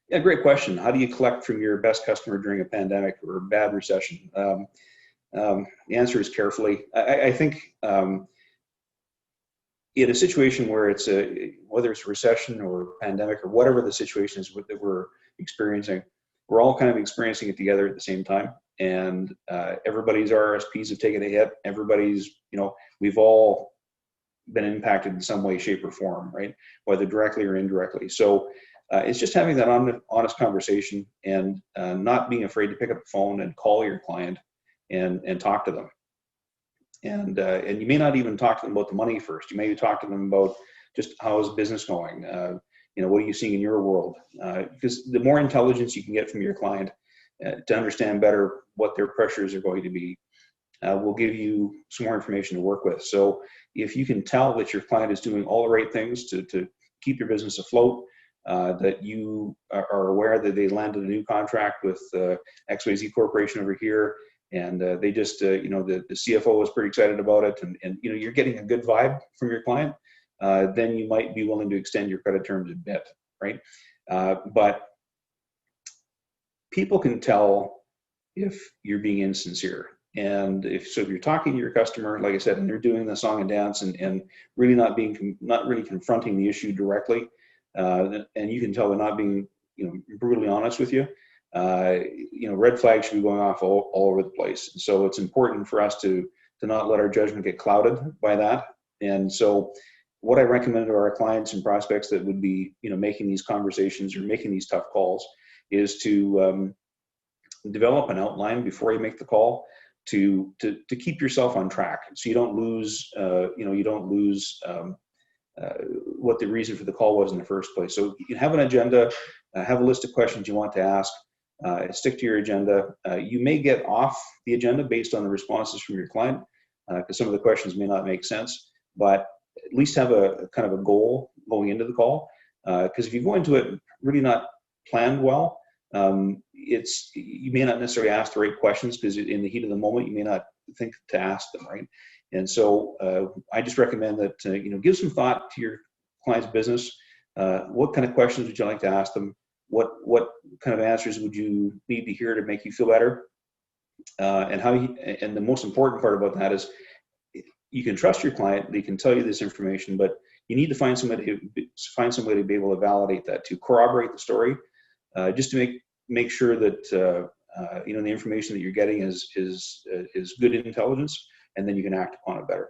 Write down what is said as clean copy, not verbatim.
Yeah, great question. How do you collect from your best customer during a pandemic or a bad recession? The answer is carefully. I think in a situation where whether it's a recession or pandemic or whatever the situation is that we're experiencing, we're all kind of experiencing it together at the same time. And everybody's RSPs have taken a hit. Everybody's, we've all been impacted in some way, shape, or form, right? Whether directly or indirectly. So it's just having that honest conversation and not being afraid to pick up the phone and call your client and talk to them. And you may not even talk to them about the money first. You may talk to them about just how's business going. What are you seeing in your world? Because the more intelligence you can get from your client to understand better what their pressures are going to be, will give you some more information to work with. So if you can tell that your client is doing all the right things to keep your business afloat, that you are aware that they landed a new contract with XYZ Corporation over here, and they just, the CFO was pretty excited about it, and you're getting a good vibe from your client, then you might be willing to extend your credit terms a bit, right? But people can tell if you're being insincere. And if you're talking to your customer, like I said, and they're doing the song and dance and really not really confronting the issue directly, and you can tell they're not being, brutally honest with you, red flags should be going off all over the place. So it's important for us to not let our judgment get clouded by that. And so what I recommend to our clients and prospects that would be, making these conversations or making these tough calls is to develop an outline before you make the call to keep yourself on track, so you don't lose, what the reason for the call was in the first place. So you can have an agenda, have a list of questions you want to ask, stick to your agenda. You may get off the agenda based on the responses from your client, because some of the questions may not make sense, but at least have a kind of a goal going into the call. Because if you go into it really not planned well, you may not necessarily ask the right questions, because in the heat of the moment, you may not think to ask them, right? And so I just recommend that, give some thought to your client's business. What kind of questions would you like to ask them? What kind of answers would you need to hear to make you feel better? And the most important part about that is you can trust your client. They can tell you this information, but you need to find somebody to be able to validate that, to corroborate the story, just to make sure that the information that you're getting is good intelligence, and then you can act upon it better.